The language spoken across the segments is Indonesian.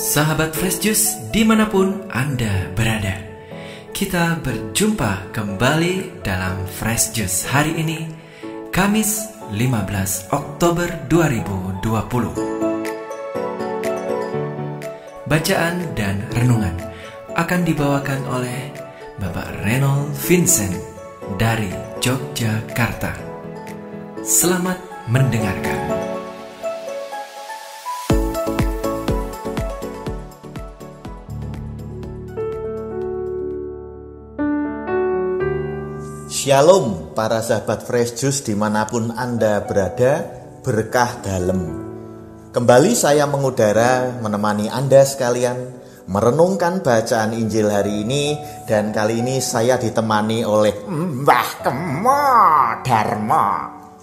Sahabat Fresh Juice dimanapun Anda berada, kita berjumpa kembali dalam Fresh Juice hari ini, Kamis 15 Oktober 2020. Bacaan dan renungan akan dibawakan oleh Bapak Renold Vincent dari Yogyakarta. Selamat mendengarkan. Shalom para sahabat Fresh Juice dimanapun Anda berada, berkah dalam. Kembali saya mengudara menemani Anda sekalian merenungkan bacaan Injil hari ini. Dan kali ini saya ditemani oleh Mbah Kemo Dharma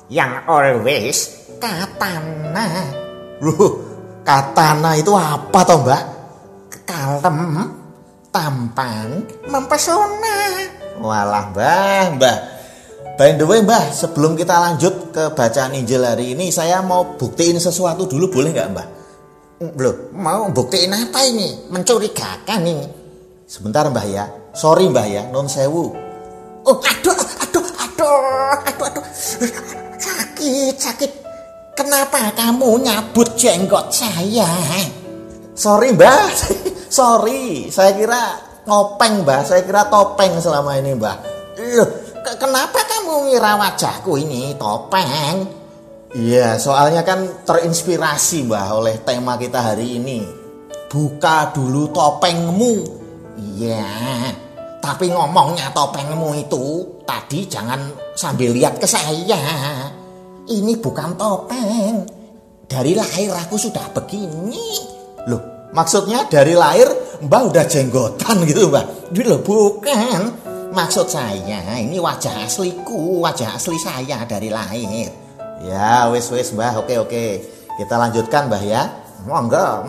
yang always katana. Loh, katana itu apa toh Mbak? Kalem, tampan, mempesona. Walah Mbah. By the way Mbah, sebelum kita lanjut ke bacaan Injil hari ini, saya mau buktiin sesuatu dulu, boleh nggak Mbah? Belum, mau buktiin apa ini? Mencurigakan ini. Sebentar Mbah ya, sorry Mbah ya, non sewu. Oh, aduh. Sakit. Kenapa kamu nyabut jenggot saya? Sorry Mbah, sorry, saya kira topeng Mbah, saya kira topeng selama ini Mbah. Loh, kenapa kamu ngira wajahku ini topeng? Iya, soalnya kan terinspirasi Mbah oleh tema kita hari ini. Buka dulu topengmu. Iya, tapi ngomongnya topengmu itu tadi jangan sambil lihat ke saya. Ini bukan topeng. Dari lahir aku sudah begini. Loh, maksudnya dari lahir Mbah udah jenggotan gitu Mbah? Loh, bukan. Maksud saya ini wajah asliku, wajah asli saya dari lahir. Ya wes Mbah, oke. Kita lanjutkan Mbah ya. Monggo.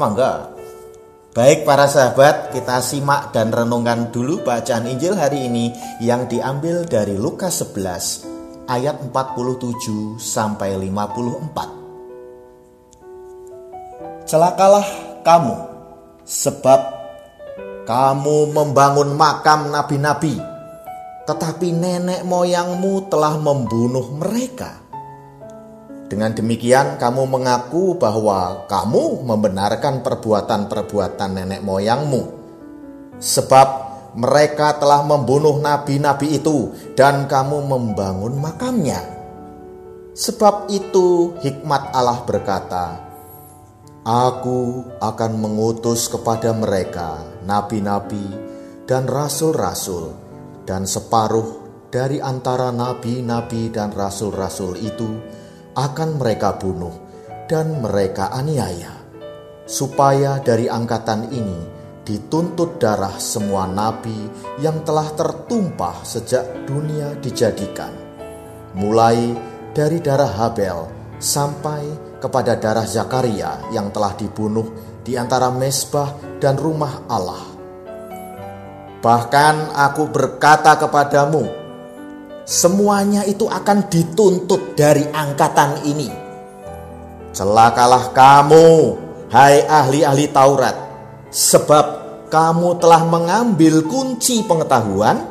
Baik para sahabat, kita simak dan renungkan dulu bacaan Injil hari ini yang diambil dari Lukas 11 ayat 47 sampai 54. Celakalah kamu, sebab kamu membangun makam nabi-nabi, tetapi nenek moyangmu telah membunuh mereka. Dengan demikian kamu mengaku bahwa kamu membenarkan perbuatan-perbuatan nenek moyangmu. Sebab mereka telah membunuh nabi-nabi itu dan kamu membangun makamnya. Sebab itu hikmat Allah berkata, Aku akan mengutus kepada mereka nabi-nabi dan rasul-rasul, dan separuh dari antara nabi-nabi dan rasul-rasul itu akan mereka bunuh dan mereka aniaya, supaya dari angkatan ini dituntut darah semua nabi yang telah tertumpah sejak dunia dijadikan, mulai dari darah Habel sampai kepada darah Zakaria yang telah dibunuh di antara mezbah dan rumah Allah. Bahkan aku berkata kepadamu, semuanya itu akan dituntut dari angkatan ini. Celakalah kamu, hai ahli-ahli Taurat, sebab kamu telah mengambil kunci pengetahuan.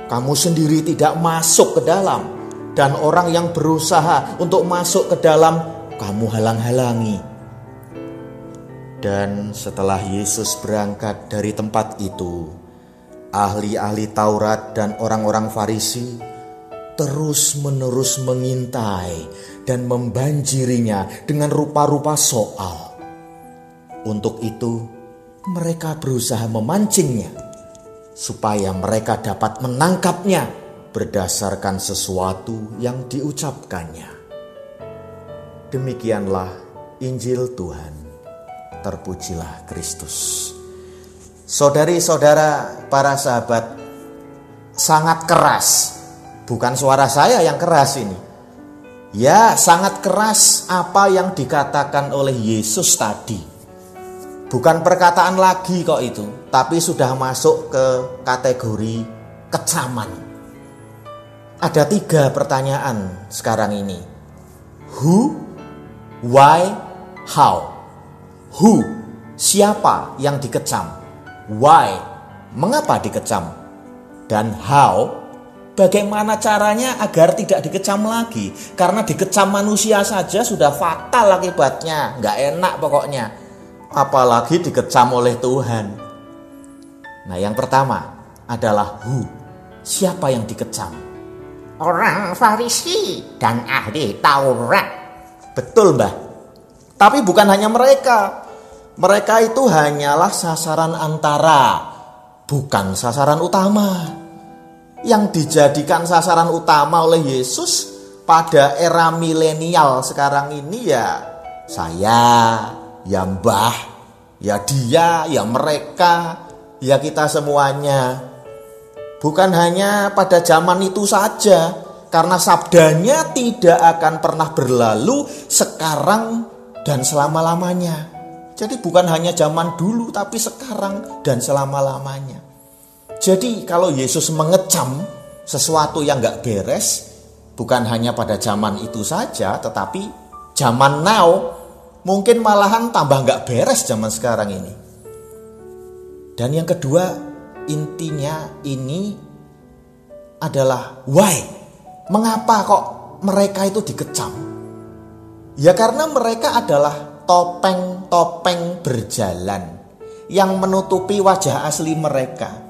Kamu sendiri tidak masuk ke dalam, dan orang yang berusaha untuk masuk ke dalam, kamu halang-halangi. Dan setelah Yesus berangkat dari tempat itu, ahli-ahli Taurat dan orang-orang Farisi terus-menerus mengintai dan membanjirinya dengan rupa-rupa soal. Untuk itu, mereka berusaha memancingnya, supaya mereka dapat menangkapnya berdasarkan sesuatu yang diucapkannya. Demikianlah Injil Tuhan. Terpujilah Kristus. Saudari-saudara, para sahabat, sangat keras. Bukan suara saya yang keras ini. Ya, sangat keras apa yang dikatakan oleh Yesus tadi. Bukan perkataan lagi kok itu, tapi sudah masuk ke kategori kecaman. Ada 3 pertanyaan sekarang ini. Who, why, how. Who, Siapa yang dikecam? Why? Mengapa dikecam? Dan how? Bagaimana caranya agar tidak dikecam lagi? Karena dikecam manusia saja sudah fatal akibatnya. Nggak enak pokoknya. Apalagi dikecam oleh Tuhan. Nah, yang pertama adalah who. Siapa yang dikecam? Orang Farisi dan ahli Taurat. Betul, Mbah. Tapi bukan hanya mereka. Mereka itu hanyalah sasaran antara, bukan sasaran utama. Yang dijadikan sasaran utama oleh Yesus pada era milenial sekarang ini ya saya, ya Mbah, ya dia, ya mereka, ya kita semuanya. Bukan hanya pada zaman itu saja, karena sabdanya tidak akan pernah berlalu sekarang dan selama-lamanya. Jadi bukan hanya zaman dulu tapi sekarang dan selama-lamanya. Jadi kalau Yesus mengecam sesuatu yang gak beres, bukan hanya pada zaman itu saja, tetapi zaman now mungkin malahan tambah gak beres zaman sekarang ini. Dan yang kedua, intinya ini adalah why? Mengapa kok mereka itu dikecam? Ya karena mereka adalah topeng-topeng berjalan yang menutupi wajah asli mereka.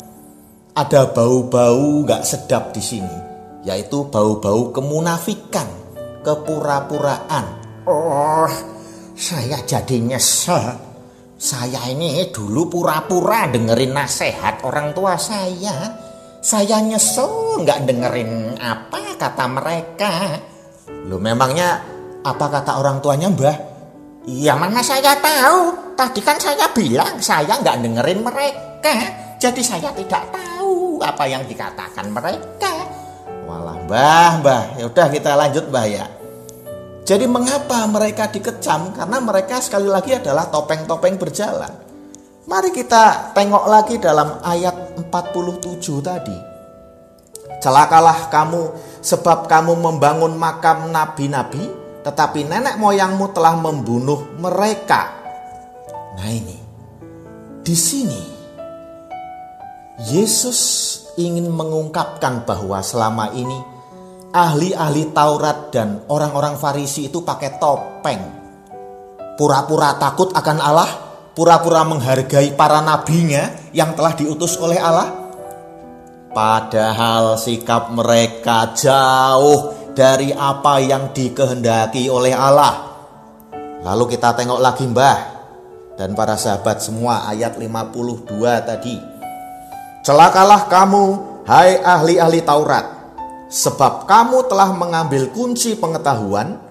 Ada bau-bau gak sedap di sini, yaitu bau-bau kemunafikan, kepura-puraan. Oh, saya jadi nyesel. Saya ini dulu pura-pura dengerin nasihat orang tua saya. Saya nyesel gak dengerin apa kata mereka. Loh, memangnya apa kata orang tuanya, Mbah? Ya mana saya tahu. Tadi kan saya bilang saya gak dengerin mereka. Jadi saya tidak tahu apa yang dikatakan mereka. Walah, Mbah, ya udah kita lanjut, Mbah ya. Jadi mengapa mereka dikecam? Karena mereka sekali lagi adalah topeng-topeng berjalan. Mari kita tengok lagi dalam ayat 47 tadi. Celakalah kamu sebab kamu membangun makam nabi-nabi, tetapi nenek moyangmu telah membunuh mereka. Nah ini, di sini Yesus ingin mengungkapkan bahwa selama ini ahli-ahli Taurat dan orang-orang Farisi itu pakai topeng. Pura-pura takut akan Allah, pura-pura menghargai para nabinya yang telah diutus oleh Allah. Padahal sikap mereka jauh dari apa yang dikehendaki oleh Allah. Lalu kita tengok lagi, Mbah dan para sahabat semua, ayat 52 tadi. Celakalah kamu, hai ahli-ahli Taurat, sebab kamu telah mengambil kunci pengetahuan,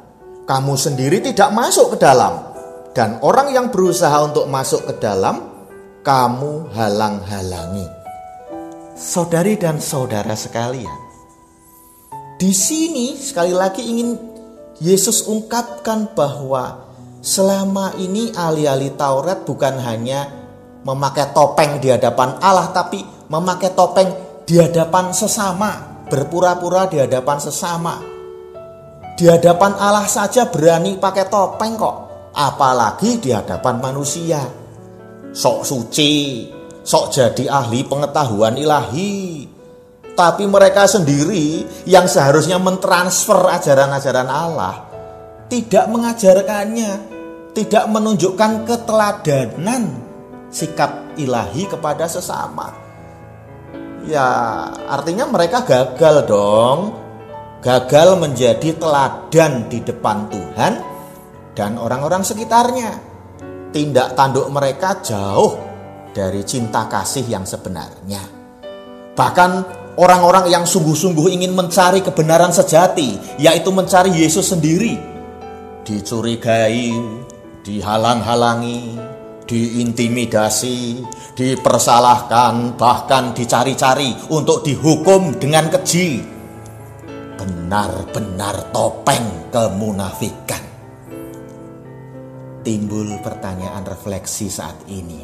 kamu sendiri tidak masuk ke dalam, dan orang yang berusaha untuk masuk ke dalam, kamu halang-halangi. Saudari dan saudara sekalian, di sini sekali lagi ingin Yesus ungkapkan bahwa selama ini ahli-ahli Taurat bukan hanya memakai topeng di hadapan Allah, tapi memakai topeng di hadapan sesama, berpura-pura di hadapan sesama. Di hadapan Allah saja berani pakai topeng kok, apalagi di hadapan manusia. Sok suci, sok jadi ahli pengetahuan ilahi. Tapi mereka sendiri yang seharusnya mentransfer ajaran-ajaran Allah tidak mengajarkannya, tidak menunjukkan keteladanan sikap ilahi kepada sesama. Ya, artinya mereka gagal dong. Gagal menjadi teladan di depan Tuhan dan orang-orang sekitarnya. Tindak tanduk mereka jauh dari cinta kasih yang sebenarnya. Bahkan orang-orang yang sungguh-sungguh ingin mencari kebenaran sejati, yaitu mencari Yesus sendiri, dicurigai, dihalang-halangi, diintimidasi, dipersalahkan, bahkan dicari-cari untuk dihukum dengan keji. Benar-benar topeng kemunafikan. Timbul pertanyaan refleksi saat ini.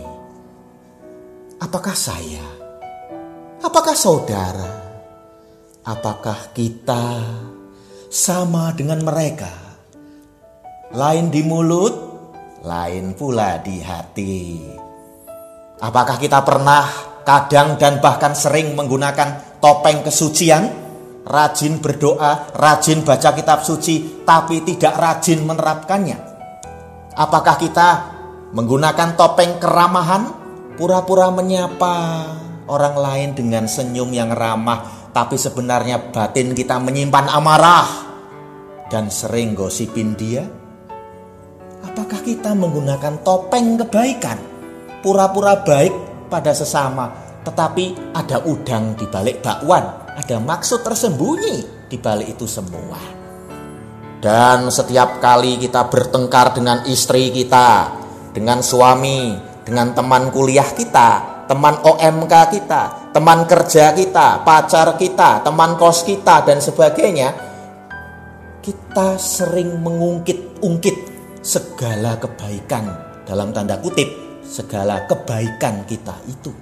Apakah saya? Apakah saudara? Apakah kita sama dengan mereka? Lain di mulut, lain pula di hati. Apakah kita pernah, kadang dan bahkan sering menggunakan topeng kesucian? Rajin berdoa, rajin baca kitab suci, tapi tidak rajin menerapkannya. Apakah kita menggunakan topeng keramahan, pura-pura menyapa orang lain dengan senyum yang ramah, tapi sebenarnya batin kita menyimpan amarah dan sering gosipin dia? Apakah kita menggunakan topeng kebaikan, pura-pura baik pada sesama, tetapi ada udang di balik bakwan, ada maksud tersembunyi di balik itu semua? Dan setiap kali kita bertengkar dengan istri kita, dengan suami, dengan teman kuliah kita, teman OMK kita, teman kerja kita, pacar kita, teman kos kita, dan sebagainya, kita sering mengungkit-ungkit segala kebaikan, dalam tanda kutip, segala kebaikan kita itu.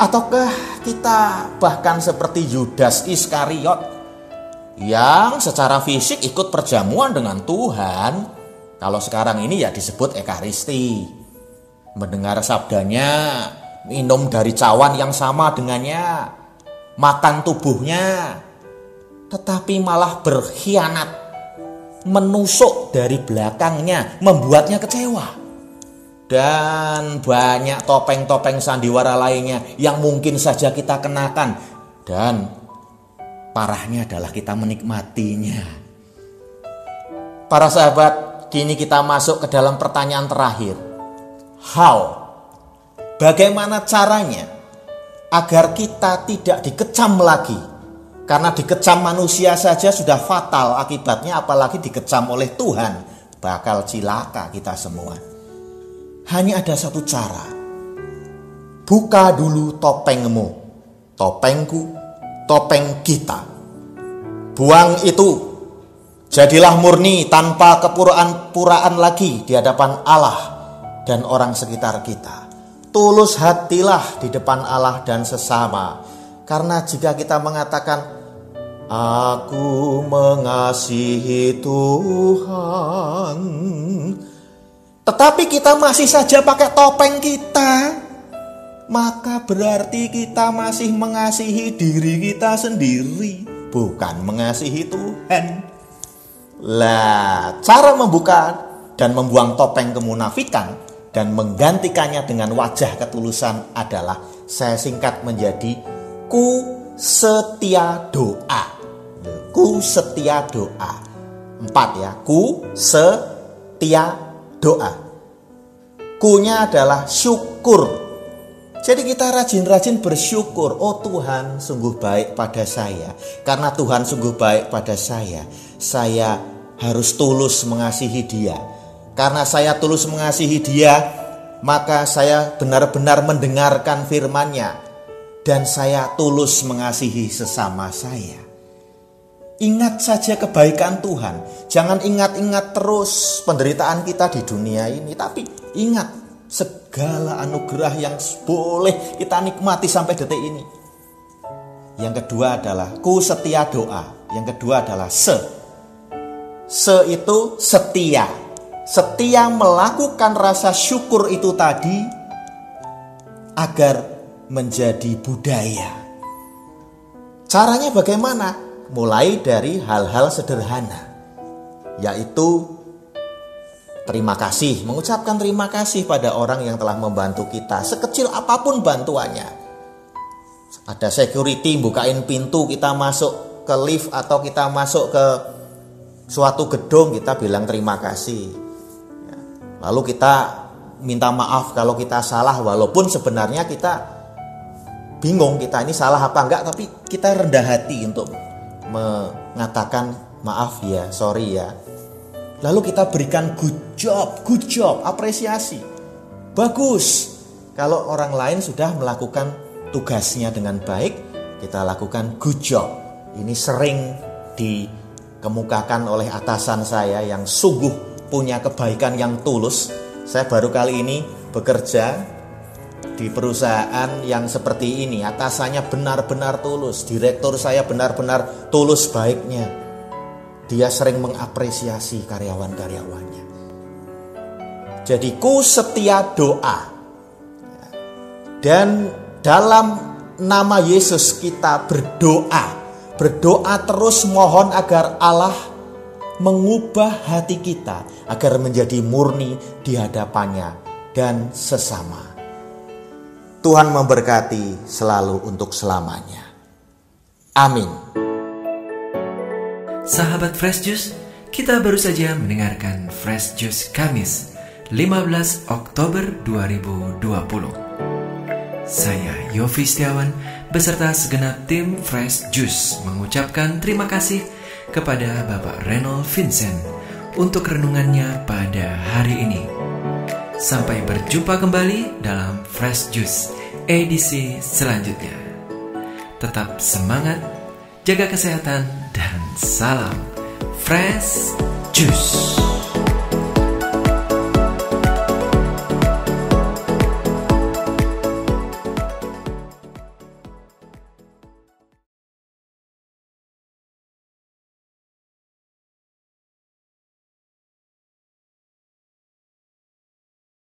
Ataukah kita bahkan seperti Yudas Iskariot yang secara fisik ikut perjamuan dengan Tuhan, kalau sekarang ini ya disebut Ekaristi, mendengar sabdanya, minum dari cawan yang sama dengannya, makan tubuhnya, tetapi malah berkhianat, menusuk dari belakangnya, membuatnya kecewa. Dan banyak topeng-topeng sandiwara lainnya yang mungkin saja kita kenakan, dan parahnya adalah kita menikmatinya. Para sahabat, kini kita masuk ke dalam pertanyaan terakhir. How? Bagaimana caranya agar kita tidak dikecam lagi? Karena dikecam manusia saja sudah fatal akibatnya, apalagi dikecam oleh Tuhan, bakal cilaka kita semua. Hanya ada satu cara. Buka dulu topengmu, topengku, topeng kita. Buang itu. Jadilah murni tanpa kepuraan-puraan lagi di hadapan Allah dan orang sekitar kita. Tulus hatilah di depan Allah dan sesama. Karena jika kita mengatakan, aku mengasihi Tuhan, tetapi kita masih saja pakai topeng kita, maka berarti kita masih mengasihi diri kita sendiri, bukan mengasihi Tuhan. Lah, cara membuka dan membuang topeng kemunafikan dan menggantikannya dengan wajah ketulusan adalah, saya singkat menjadi ku setia doa. Ku setia doa. 4 ya, ku setia doa. Ku-nya adalah syukur. Jadi kita rajin-rajin bersyukur. Oh, Tuhan sungguh baik pada saya. Karena Tuhan sungguh baik pada saya harus tulus mengasihi Dia. Karena saya tulus mengasihi Dia, maka saya benar-benar mendengarkan firman-Nya, dan saya tulus mengasihi sesama saya. Ingat saja kebaikan Tuhan. Jangan ingat-ingat terus penderitaan kita di dunia ini, tapi ingat segala anugerah yang boleh kita nikmati sampai detik ini. Yang kedua adalah ku setia doa. Yang kedua adalah se itu setia. Setia melakukan rasa syukur itu tadi agar menjadi budaya. Caranya bagaimana? Mulai dari hal-hal sederhana, yaitu terima kasih, mengucapkan terima kasih pada orang yang telah membantu kita, sekecil apapun bantuannya. Ada security bukain pintu, kita masuk ke lift atau kita masuk ke suatu gedung, kita bilang terima kasih. Lalu kita minta maaf kalau kita salah, walaupun sebenarnya kita bingung kita ini salah apa enggak, tapi kita rendah hati untuk mengatakan maaf ya, sorry ya. Lalu kita berikan good job, apresiasi. Bagus. Kalau orang lain sudah melakukan tugasnya dengan baik, kita lakukan good job. Ini sering dikemukakan oleh atasan saya yang sungguh punya kebaikan yang tulus. Saya baru kali ini bekerja di perusahaan yang seperti ini. Atasannya benar-benar tulus, direktur saya benar-benar tulus baiknya. Dia sering mengapresiasi karyawan-karyawannya. Jadi ku setia doa. Dan dalam nama Yesus kita berdoa. Berdoa terus mohon agar Allah mengubah hati kita agar menjadi murni di hadapannya dan sesama. Tuhan memberkati selalu untuk selamanya. Amin. Sahabat Fresh Juice, kita baru saja mendengarkan Fresh Juice Kamis 15 Oktober 2020. Saya Yofi Setiawan beserta segenap tim Fresh Juice mengucapkan terima kasih kepada Bapak Reynold Vincent untuk renungannya pada hari ini. Sampai berjumpa kembali dalam Fresh Juice edisi selanjutnya. Tetap semangat, jaga kesehatan, dan salam Fresh Juice.